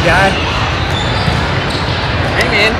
guy. Hey, man.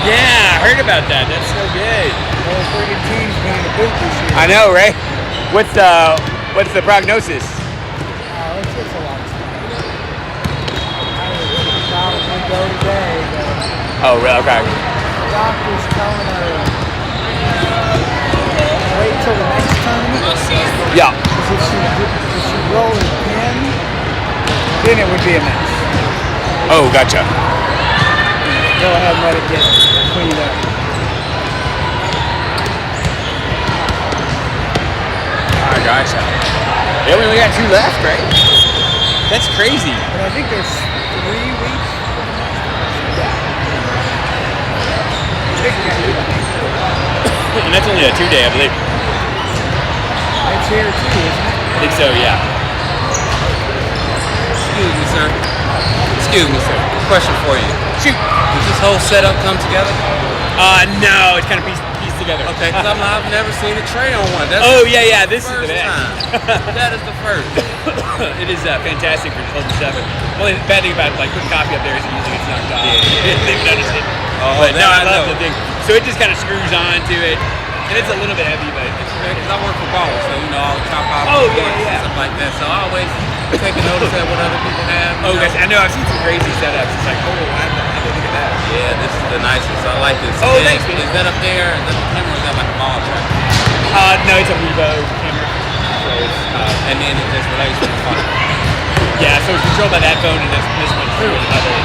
Yeah, I heard about that. That's so good. Whole friggin' team's been in the booth this year. I know, right? What's the prognosis? It's a lot of fun. I would probably go today, but Oh, really? Okay. the doctor's telling her wait till the next tournament. Yeah. Because if she rolled a pin, then it would be a mess. Oh, gotcha. Go ahead and let it get cleaned up. I gotcha. Yeah, we only got 2 left, right? That's crazy. But I think there's 3 weeks. And that's only a 2-day, I believe. It's here too, isn't it? I think so, yeah. Excuse me, sir. Excuse me, sir. Question for you. Shoot. Does this whole setup come together? No, it's kind of pieced together. Okay, because I've never seen a tray on one. That's Oh, yeah, this is first the best. time. That is the first. It is fantastic for holding 7. Only bad thing about like putting coffee up there is it usually gets knocked off. Yeah. They've noticed it. Oh, But no, that I I love know. the thing. So it just kind of screws onto it. And it's a little bit heavy, but Because I work for balls, so you know I'll chop out Oh, the yeah, joints yeah. and stuff like that. So I always take a notice at what other people have. you oh, know. gosh, I know I've seen some crazy setups. It's like, oh, I have to look at that. Yeah, this is the nicest. I like this. Oh, And thanks, man. Is that up there? Is that the camera? Or is that like a ball track? No, it's a Revo camera. So it's, And then it just relates to the phone. yeah, so it's controlled by that phone, and this one's through another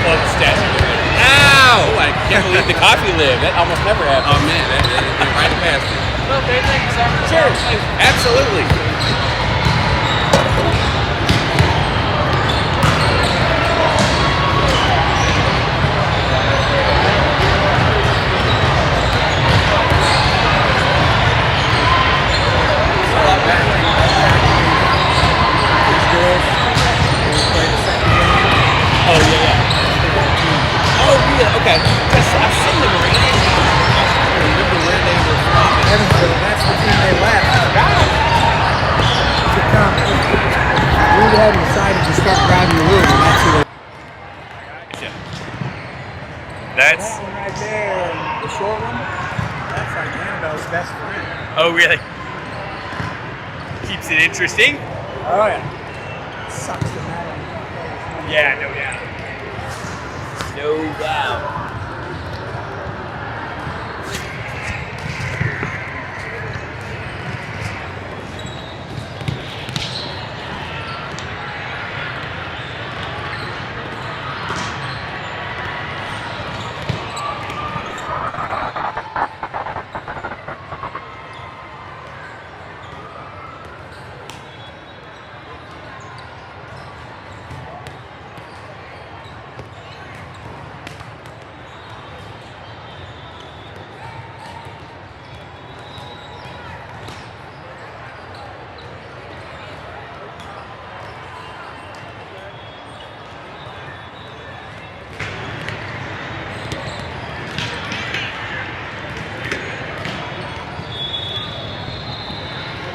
for the statue. Ow! Oh, I can't believe the coffee lived. That almost never happens. Oh man, that went right past it. Okay, thank you, sir. Sure, absolutely. Oh, yeah. Oh, yeah, okay. I've seen them around. I don't remember where they were from. Evansville, that's the team they left to come. We had decided to start driving the room, and that's who they Gotcha. That's. That one right there, the short one, that's like Annabelle's best friend. Oh, really? Keeps it interesting. Oh yeah. Sucks the matter. Yeah, no doubt. No doubt.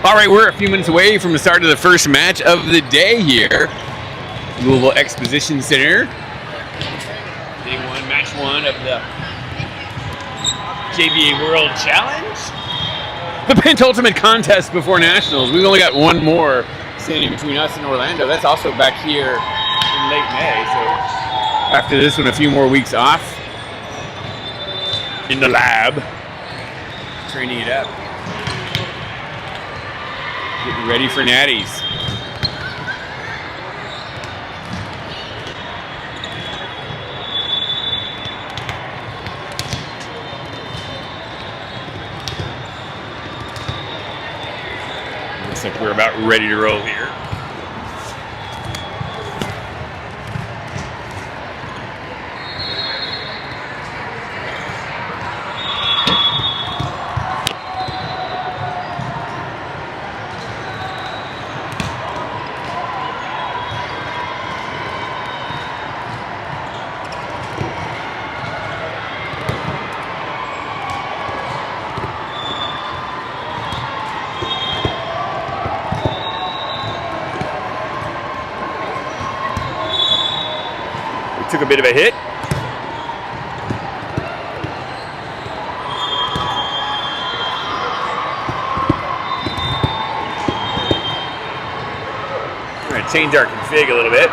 All right, we're a few minutes away from the start of the first match of the day here. Louisville Exposition Center. Day one, match one of the JVA World Challenge. The penultimate contest before Nationals. We've only got one more standing between us and Orlando. That's also back here in late May. So after this one, a few more weeks off in the lab, training it up. Getting ready for Natties. Looks like we're about ready to roll here. Took a bit of a hit. We're going to change our config a little bit.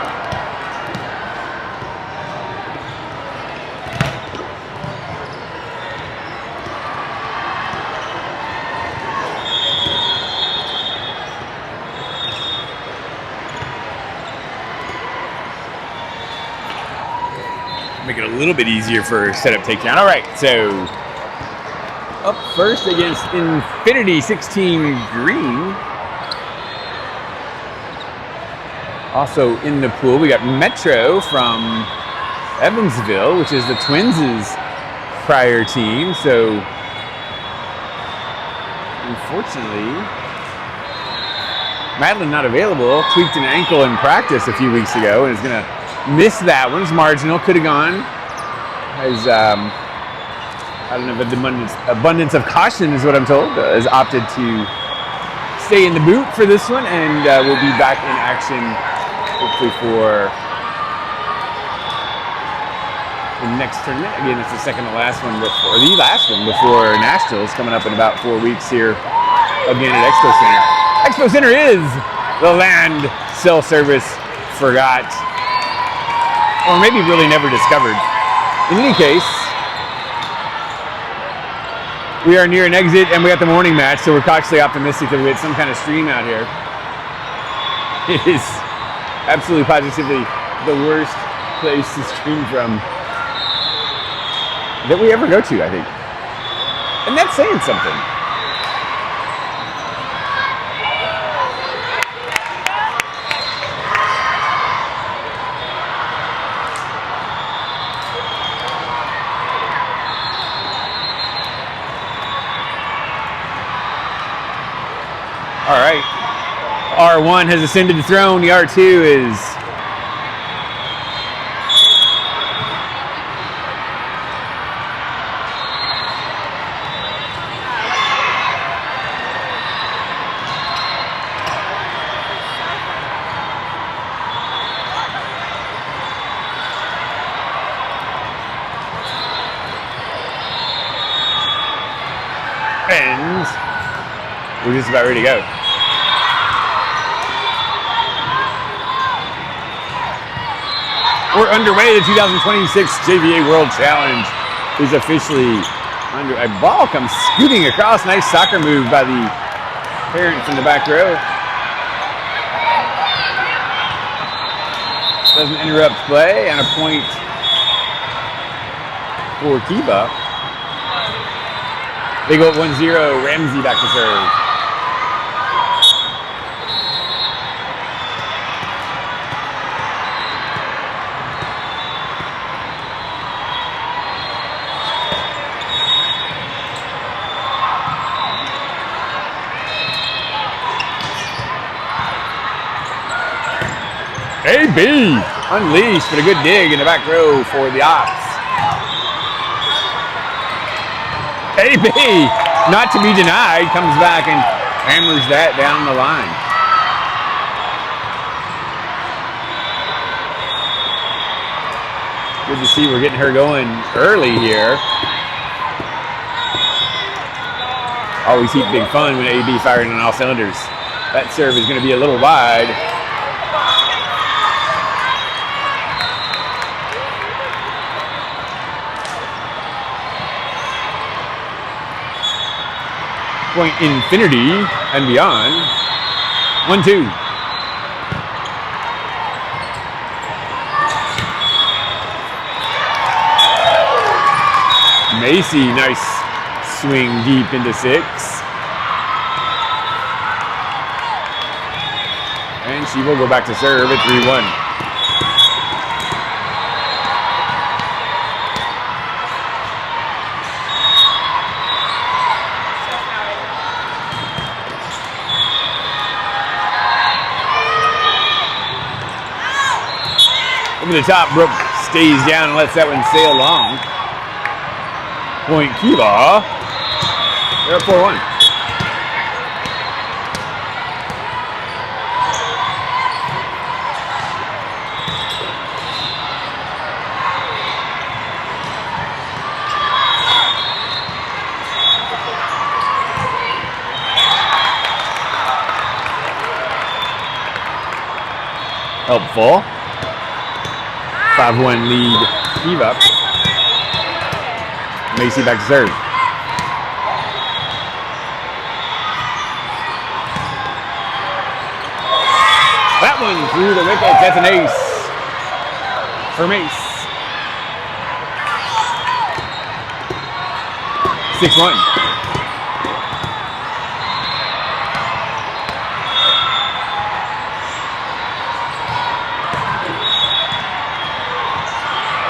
Make it a little bit easier for setup takedown. All right, so up first against Infinity 16 Green. Also in the pool, we got Metro from Evansville, which is the Twins' prior team. So unfortunately, Madeline not available, tweaked an ankle in practice a few weeks ago and is going to miss that one. It's marginal. Could have gone. Has I don't know if abundance of caution is what I'm told. Has opted to stay in the boot for this one, and we'll be back in action hopefully for the next tournament. Again, it's the second to last one before the last one before Nationals coming up in about 4 weeks here again at Expo Center. Expo Center is the land cell service forgot, or maybe really never discovered. In any case, we are near an exit and we got the morning match, so we're cautiously optimistic that we get some kind of stream out here. It is absolutely positively the worst place to stream from that we ever go to, I think. And that's saying something. All right, R1 has ascended the throne. The R2 is and we're just about ready to go. We're underway. The 2026 JVA World Challenge is officially under. A ball comes scooting across. Nice soccer move by the parent from the back row. Doesn't interrupt play, and a point for KIVA. They go up 1-0. Ramsey back to serve. AB unleashed, but a good dig in the back row for the Ops. AB, not to be denied, comes back and Hammers that down the line. Good to see we're getting her going early here. Always heap big fun when AB firing on all cylinders. That serve is going to be a little wide. Point infinity and beyond. 1-2. Macy, nice swing deep into 6. And she will go back to serve at 3-1. Over the top, Brooke stays down and lets that one sail long. Point KIVA. They're up 4-1. Helpful. 5-1 lead, KIVA. Macy back to serve. That one through the wickets. That's an ace for Mace. 6-1.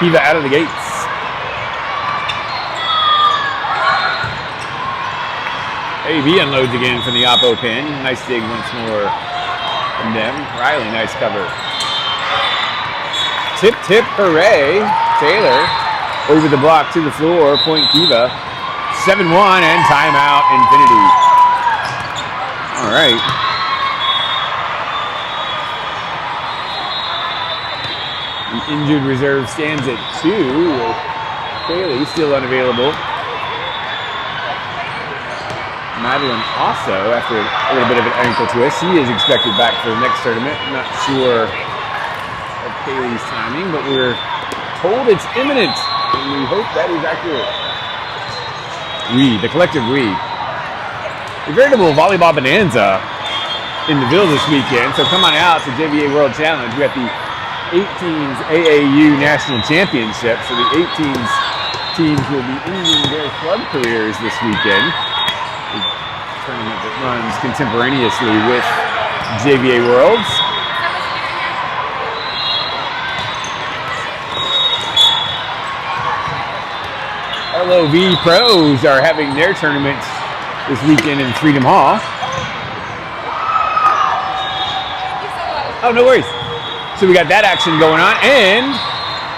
KIVA out of the gates. AB unloads again from the oppo pin. Nice dig once more from them. Riley, nice cover. Tip, tip, hooray. Taylor over the block to the floor. Point KIVA. 7-1 and timeout infinity. All right. The injured reserve stands at 2 with Kaylee still unavailable. Madeline also, after a little bit of an ankle twist, she is expected back for the next tournament. I'm not sure of Kaylee's timing, but we're told it's imminent, and we hope that is accurate. The collective we. A veritable volleyball bonanza in the Ville this weekend, so come on out to JVA World Challenge. We got the 18s AAU National Championship, so the 18s teams will be ending their club careers this weekend. A tournament that runs contemporaneously with JVA Worlds. LOV Pros are having their tournament this weekend in Freedom Hall. Oh, no worries. So we got that action going on, and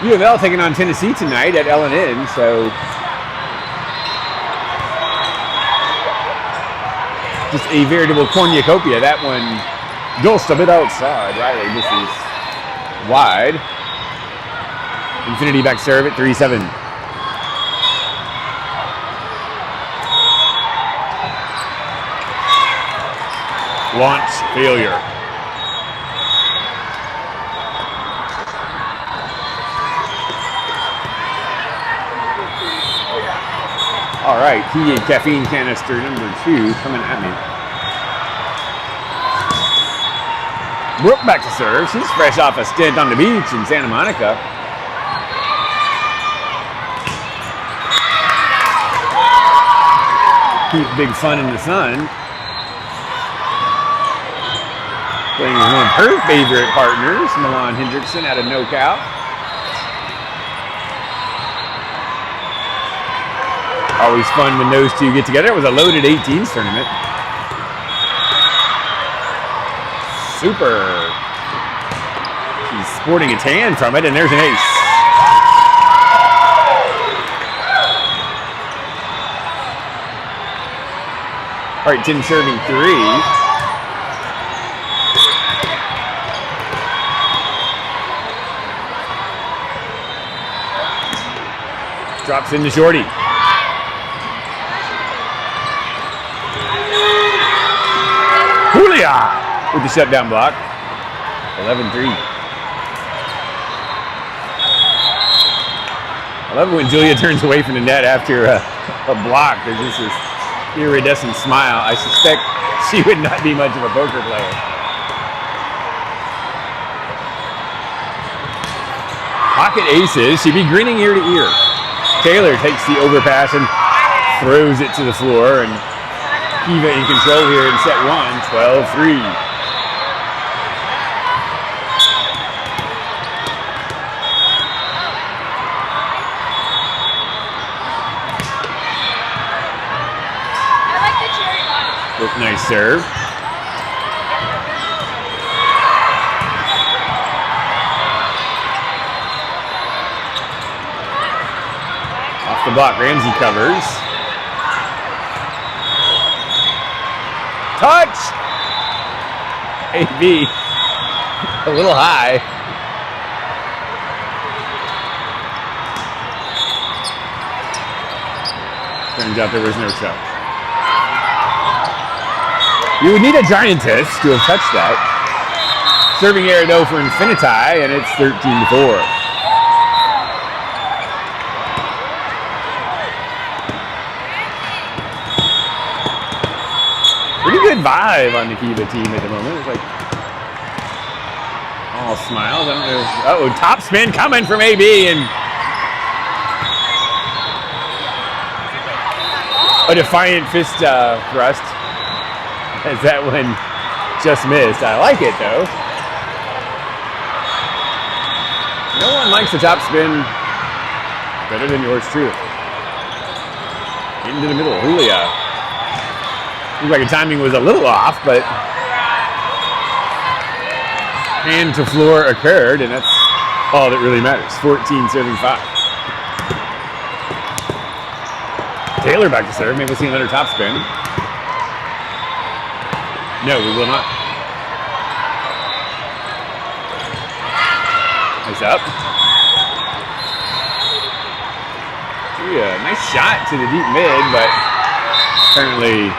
U of L taking on Tennessee tonight at L&N, so just a veritable cornucopia. That one just a bit outside. Riley, this is wide. Infinity back serve at 3-7. Launch failure. All right, heated caffeine canister number 2 coming at me. Brooke back to serve. She's fresh off a stint on the beach in Santa Monica. Keep big fun in the sun. Playing with one of her favorite partners, Milan Hendrickson out of NoCal. Always fun when those two get together. It was a loaded 18s tournament. Super. She's sporting a tan from it, and there's an ace. All right, Tim serving 3. Drops into Shorty. Julia with the shutdown block. 11-3. I love it when Julia turns away from the net after a block. There's just this iridescent smile. I suspect she would not be much of a poker player. Pocket aces. She'd be grinning ear to ear. Taylor takes the overpass and throws it to the floor, and KIVA in control here in set 1, 12-3. Nice serve. Off the block, Ramsey covers. Touch! AB. A little high. Turns out there was no shot. You would need a giantess to have touched that. Serving error though for Infiniti, and it's 13-4. Pretty good vibe on the KIVA team at the moment. It's like all smiles. I don't know. Uh-oh, top spin coming from AB, and a defiant fist thrust. As that one just missed. I like it though. No one likes the top spin better than yours truly. Into the middle, Julia. Looks like the timing was a little off, but hand to floor occurred, and that's all that really matters. 14-5. Taylor back to serve. Maybe we'll see another top spin. No, we will not. Nice up. Yeah, nice shot to the deep mid, but apparently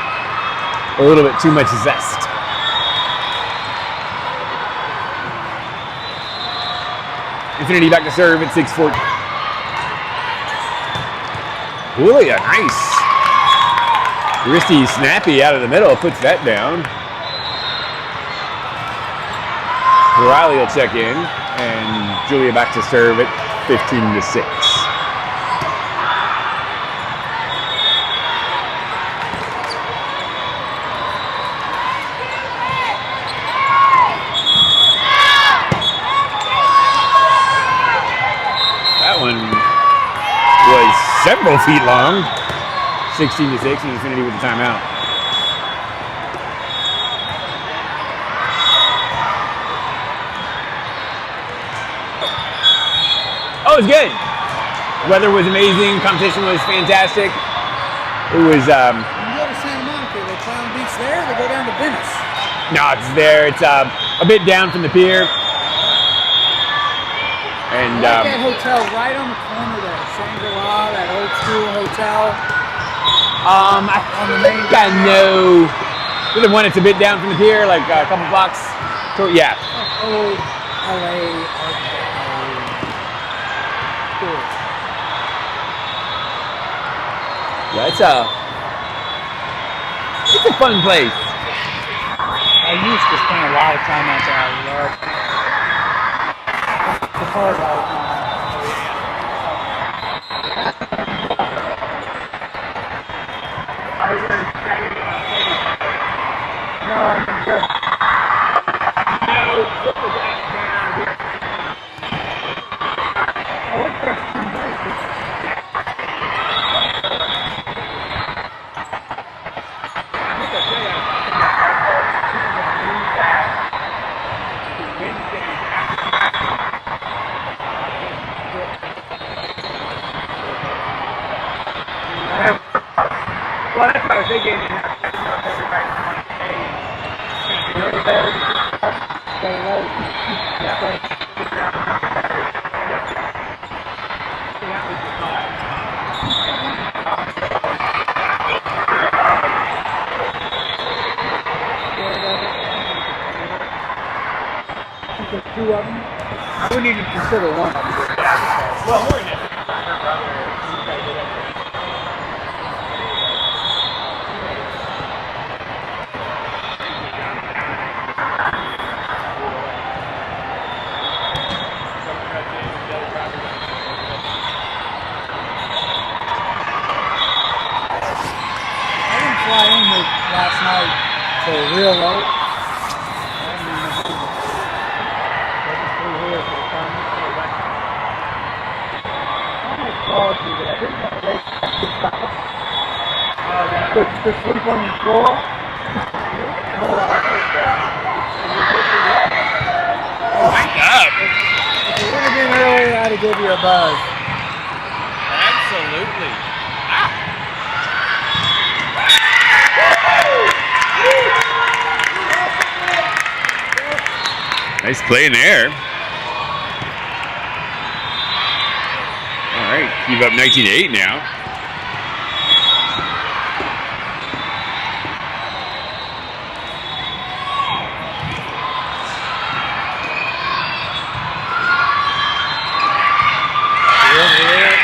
a little bit too much zest. Infiniti back to serve at 6-4. Julia, nice. Wristy snappy out of the middle, puts that down. Riley will check in, and Julia back to serve at 15-6. That one was several feet long. 16-6, and Infiniti with the timeout. Oh, it was good. Weather was amazing. Competition was fantastic. It was. You go to Santa Monica, they Clown Beach there, they go down to Venice. No, it's there. It's a bit down from the pier. And I like that hotel right on the corner there, Shangri-La, that old school hotel. I think I know. The one that's a bit down from the pier, like a couple blocks. So, yeah. Old LA Art Deco. Cool. Yeah, it's a fun place. I used to spend a lot of time out there. I love the part all the time. Well, that's what I was thinking. Two of them. We need to consider one of them. Well, we're in it. I didn't fly in here last night till real late. To sleep on the floor. Wake up. If it would have been earlier, I'd have given you a buzz. Absolutely. Nice play in there. All right, KIVA up 19-8 now.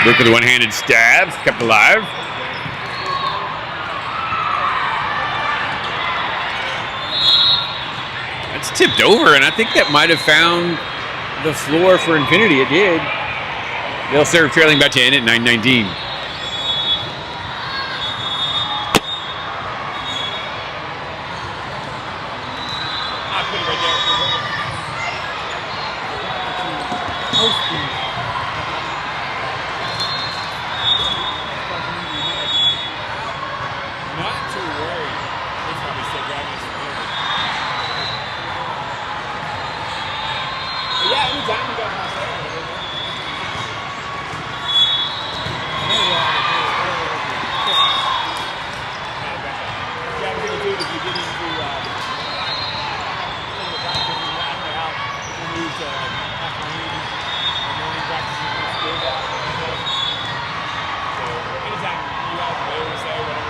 Look at the one-handed stabs, kept alive. That's tipped over, and I think that might have found the floor for Infinity. It did. They'll serve trailing by 10 at 9:19. I'll put it right there. Not too worried. He's probably still grabbing his phone. Yeah, anytime you got my phone. Yeah, we're gonna do it if you get into morning practice in school. So anytime you have to say whatever.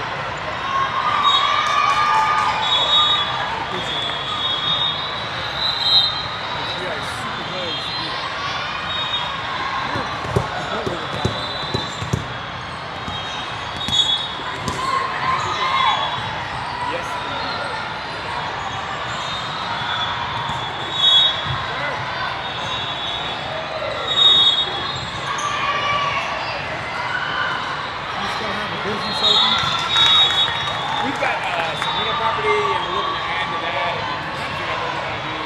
We've got some rental property, and we're looking to add to that, and we're trying to figure out what we're going to do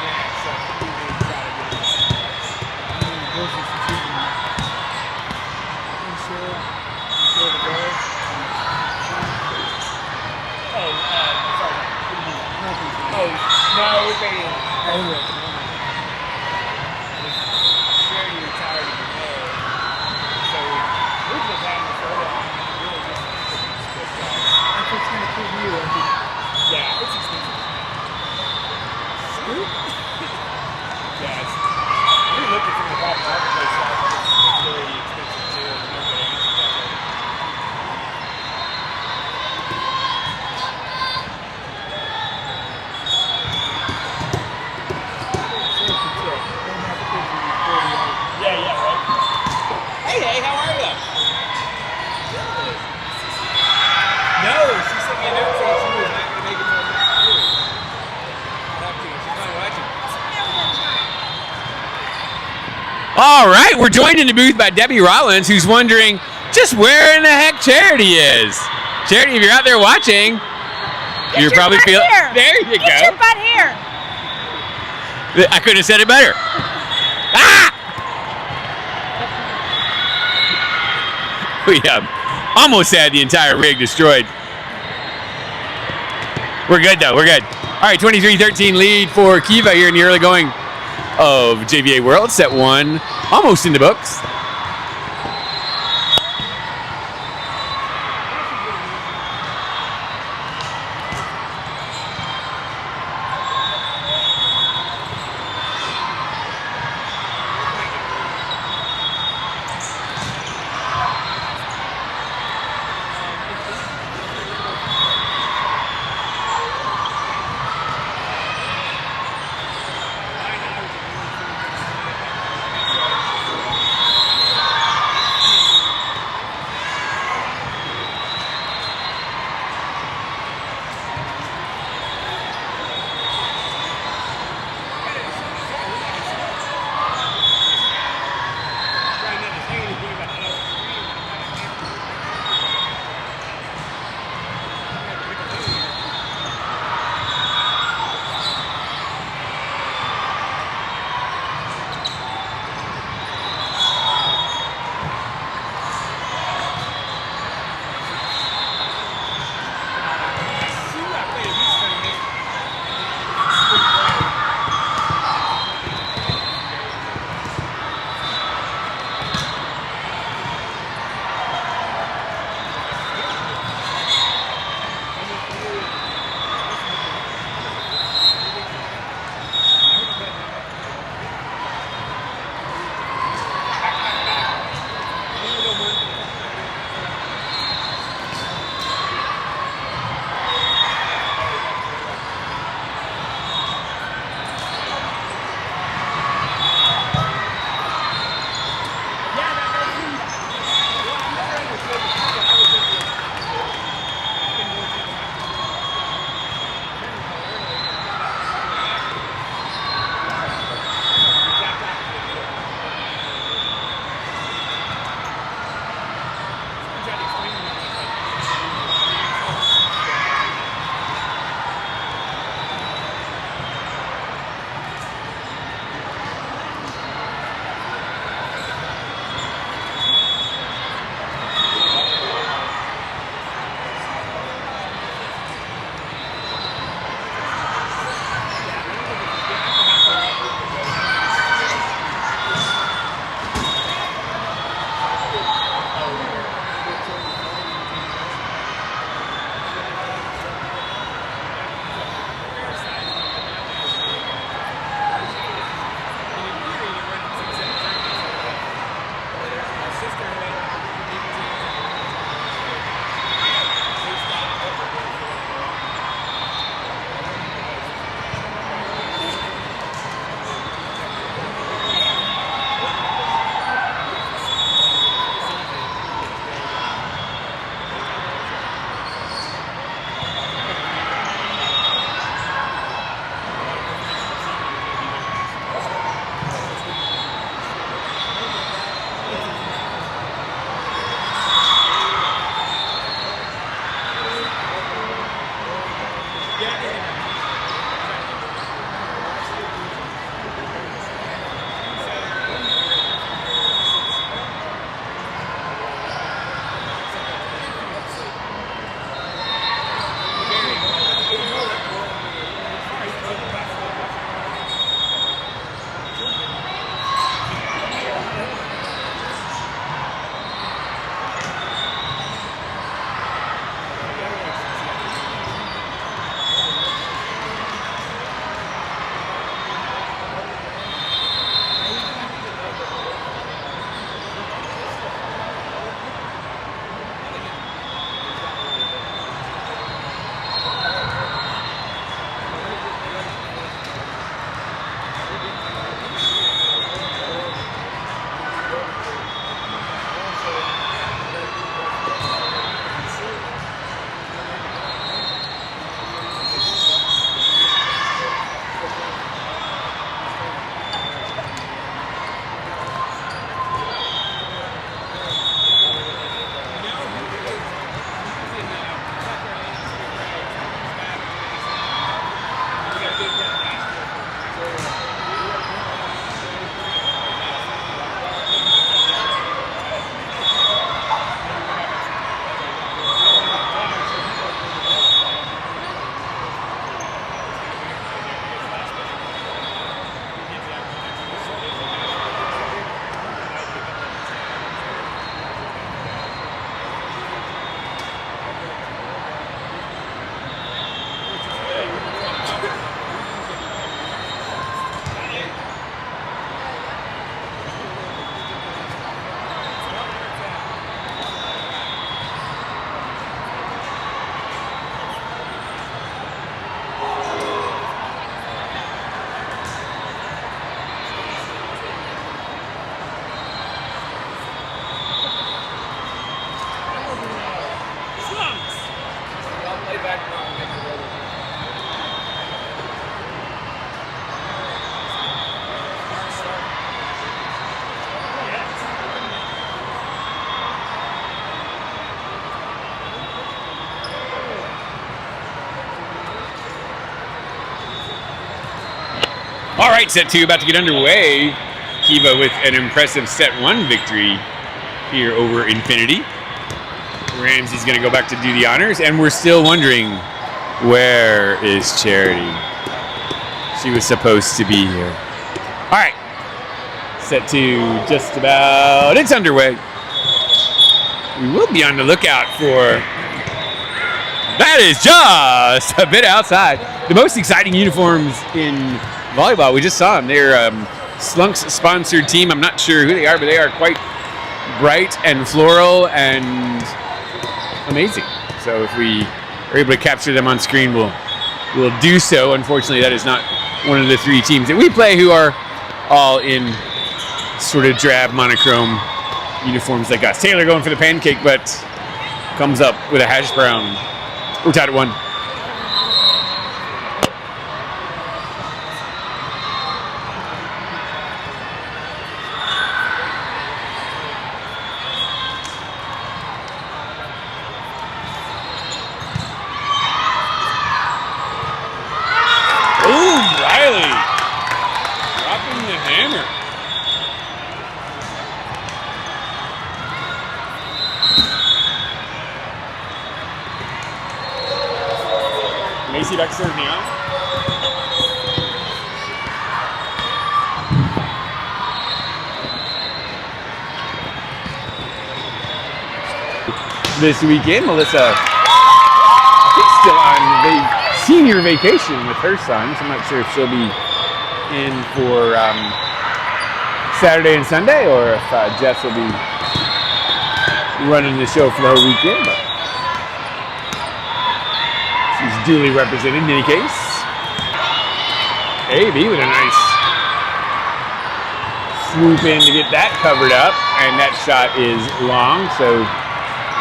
next. So we really try to get it. Insure the goal. Oh, sorry. Oh, no, we're paying. Sharing your retired in your head. So we're just having a photo on it. Really just If it's going to keep you, yeah, it's expensive. Scoop? Yeah, we're looking from the private marketplace side, but it's very expensive too. There's no good answers out there. Yeah, right. Hey, how are you? No, she sent me a note saying she was not going to make it to the next year. I'll have to. She's not watching. All right, we're joined in the booth by Debbie Rollins, who's wondering just where in the heck Charity is. Charity, if you're out there watching, you're probably feeling. There you go. Get your butt here. I couldn't have said it better. Ah! We almost had the entire rig destroyed. We're good, though. We're good. All right, 23-13 lead for KIVA here in the early going of JVA World. Set one, almost in the books. All right, set 2 about to get underway. KIVA with an impressive set 1 victory here over Infinity. Ramsey's going to go back to do the honors, and we're still wondering, where is Charity? She was supposed to be here. All right, set 2 just about, it's underway. We will be on the lookout for, that is just a bit outside. The most exciting uniforms in volleyball, we just saw them. They're Slunks sponsored team. I'm not sure who they are, but they are quite bright and floral and amazing. So if we are able to capture them on screen, we'll do so. Unfortunately, that is not one of the 3 teams that we play who are all in sort of drab monochrome uniforms like us. Taylor going for the pancake, but comes up with a hash brown. We're tied at 1. Macy back to serve me on. This weekend, Melissa, I think, still on senior vacation with her son, so I'm not sure if she'll be in for Saturday and Sunday, or if Jess will be running the show for the whole weekend. But she's duly represented in any case. AB with a nice swoop in to get that covered up, and that shot is long, so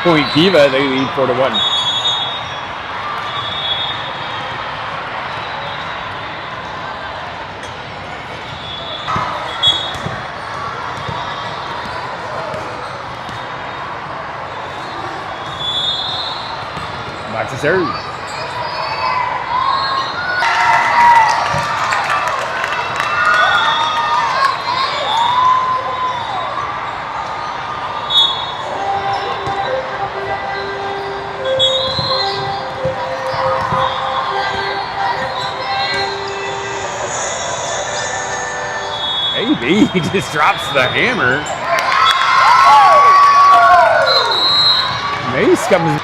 point KIVA, they lead 4-1. Back to serve. Maybe he just drops the hammer. Mace comes.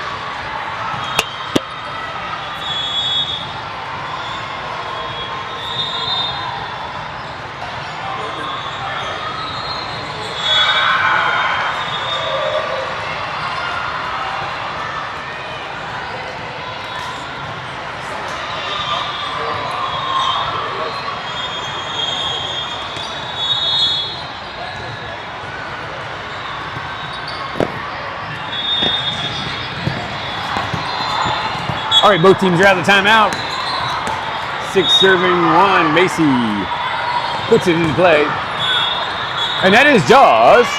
All right, both teams are out of the timeout. 6 serving 1. Macy puts it into play. And that is just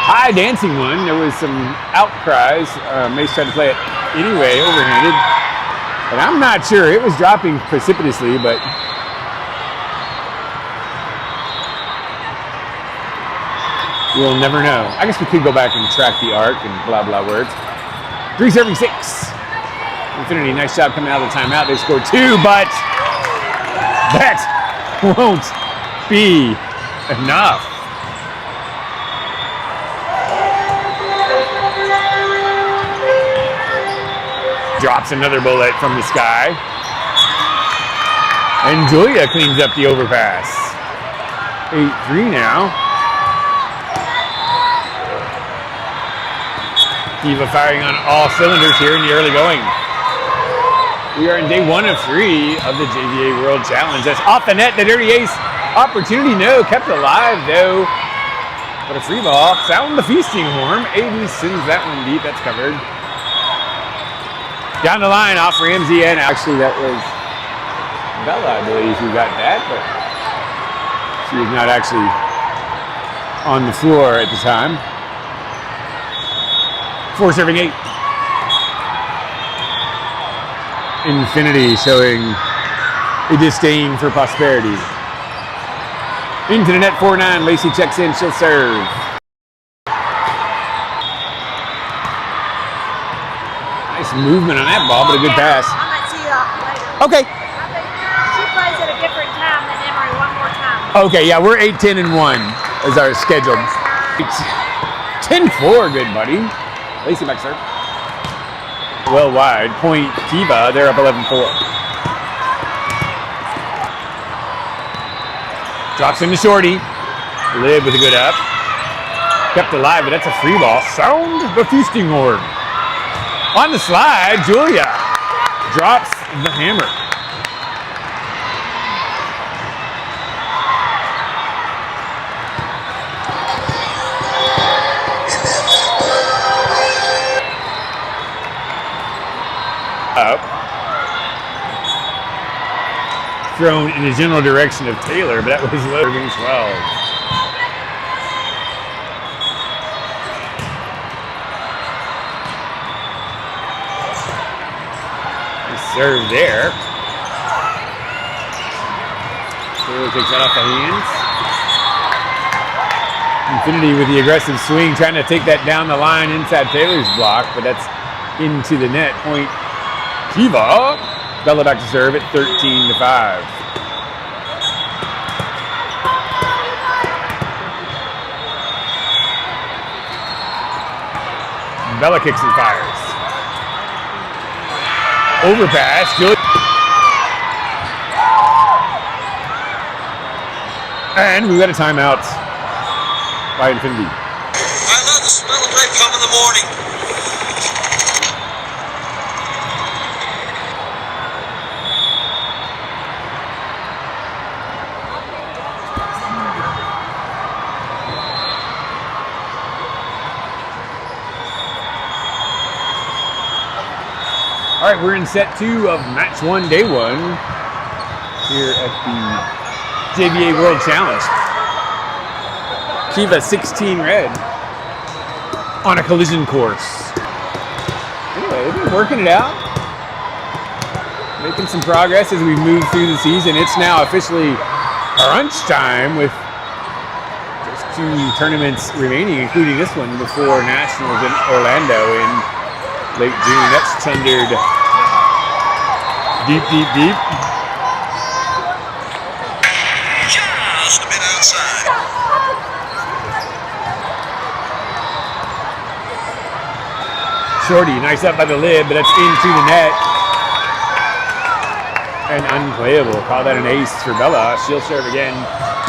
high dancing one. There was some outcries. Mace tried to play it anyway, overhanded. And I'm not sure. It was dropping precipitously, but we'll never know. I guess we could go back and track the arc and blah, blah words. 3 serving 6. Infinity, nice job coming out of the timeout. They scored 2, but that won't be enough. Drops another bullet from the sky. And Julia cleans up the overpass. 8-3 now. KIVA firing on all cylinders here in the early going. We are in day 1 of 3 of the JVA World Challenge. That's off the net, the dirty ace. Opportunity, no, kept alive though. But a free ball, sound the feasting horn. AB sends that one deep, that's covered. Down the line, off Ramsey, and actually that was Bella, I believe, who got that, but she was not actually on the floor at the time. 4 serving 8. Infinity showing a disdain for prosperity. Into the net 4-9. Lacey checks in. She'll serve. Nice movement on that ball, but a good pass. I might see you later. Okay. She plays at a different time than Emory. One more time. Okay, yeah, we're 8, 10, and 1 as our schedule. 10-4, good buddy. Lacey back serve. Well wide. Point KIVA. They're up 11-4. Drops into shorty. Lib with a good up. Kept alive, but that's a free ball. Sound the feasting horn. On the slide, Julia drops the hammer. Up. Thrown in the general direction of Taylor, but that was loading 12. Serve there. Taylor takes that off the hands. Infinity with the aggressive swing, trying to take that down the line inside Taylor's block, but that's into the net. Point KIVA. Bella back to serve at 13-5. Bella kicks and fires. Overpass, Julia. And we've got a timeout by Infinity. I love the smell of napalm in the morning. All right, we're in set 2 of match 1, day 1 here at the JVA World Challenge. KIVA 16 red on a collision course. Anyway, they've been working it out, making some progress as we move through the season. It's now officially crunch time with just 2 tournaments remaining, including this one before Nationals in Orlando in late June. That's tendered deep. Just a bit outside. Shorty, nice up by the lid, but that's into the net. And unplayable. Call that an ace for Bella. She'll serve again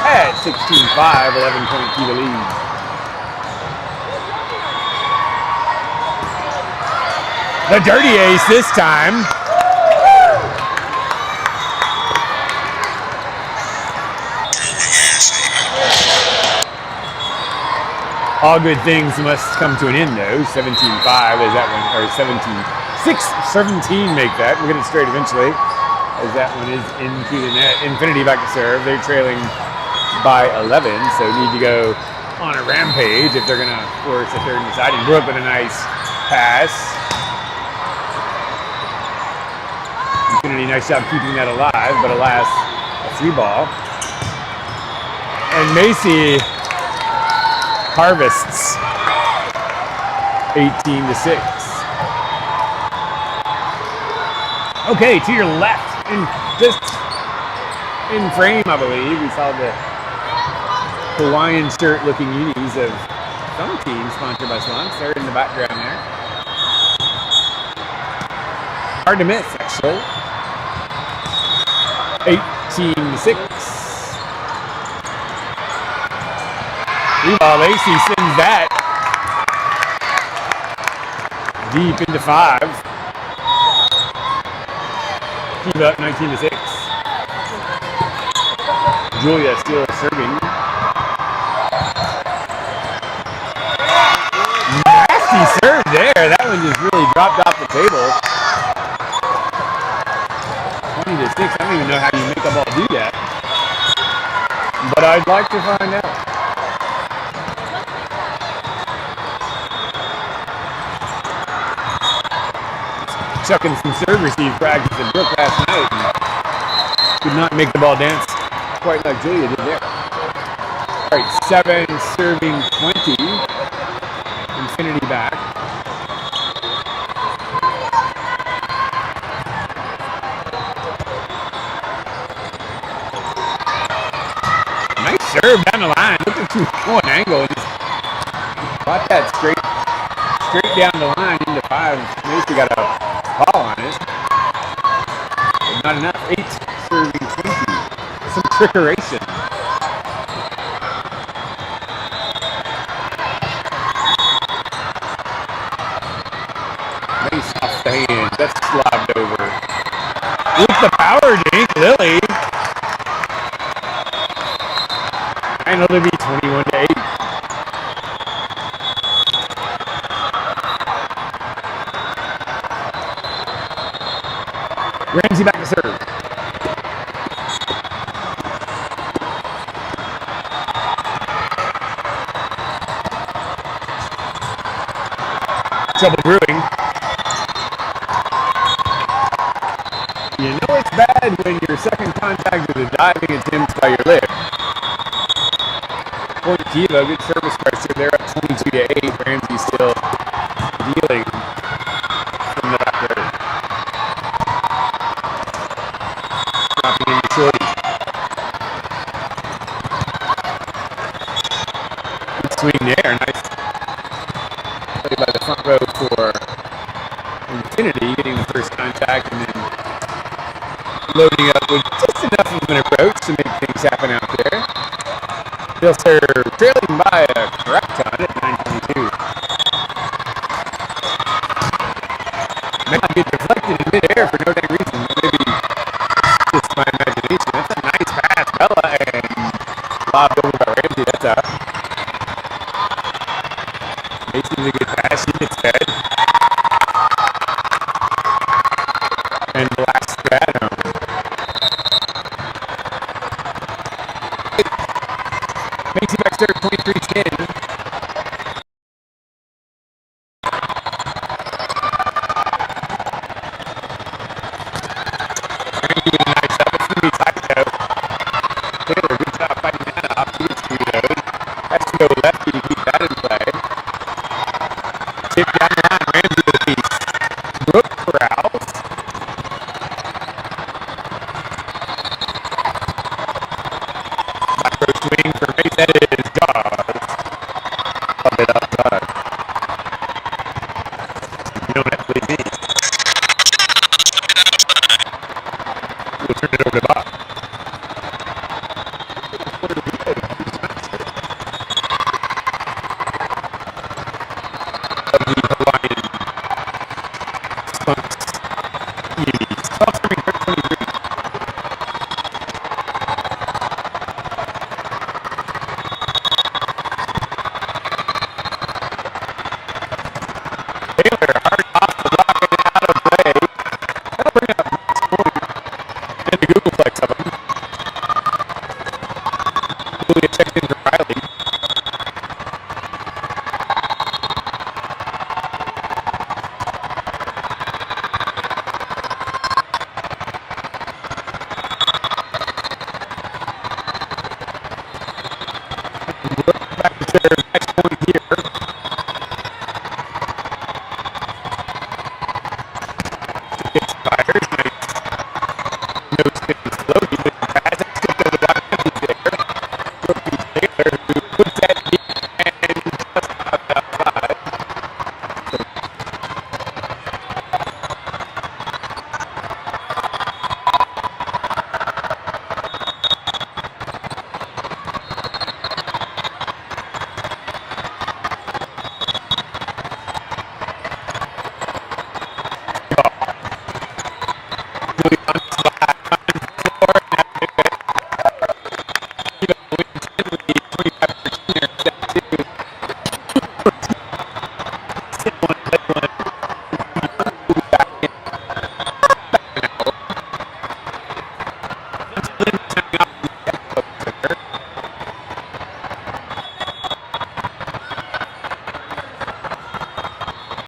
at 16-5, 11-point KIVA lead. The dirty ace this time. All good things must come to an end, though. 17-5 is that one, or 17 make that. We'll get it straight eventually, as that one is into the net. Infinity back to serve. They're trailing by 11, so need to go on a rampage if they're going to force a third and deciding. Brooke with a nice pass. Infinity, nice job keeping that alive, but alas, a free ball. And Macy harvests 18-6. Okay, to your left, just in frame, I believe, we saw the Hawaiian shirt looking unis of some team sponsored by Slunks. They're in the background there. Hard to miss, actually. 18-6. Lacey sends that deep into 5. KIVA up 19-6. Julia still serving. Nasty serve there. That one just really dropped off the table. 20-6. I don't even know how you make a ball do that. But I'd like to find out. chucking some serve receive practice at Brook last night and could not make the ball dance quite like Julia did there. All right, 7 serving 20. Infinity back. Nice serve down the line. Look at you going angle and just brought that straight down the line into 5. Macy got a call on it. But not enough. 8 serving 20. Some trickeration. Nice off the hand. That's slobbed over. With the power dink, Lily. And it'll be 21-8. Ramsey back to serve. Trouble brewing. You know it's bad when your second contact is a diving attempt by your lip. Point KIVA, good service pressure. They're up 22-8. Ramsey still dealing from the back there. Dropping into shorty. Good swing there. Nice play by the front row for Infinity, getting the first contact and then loading up with just enough of an approach to make things happen out there. They'll serve trailing by a crackton at 9:22. May not get deflected in midair for no dang reason. Maybe just my imagination. That's a nice pass, Bella, and lobbed over by Ramsey. That's out. Mason's a good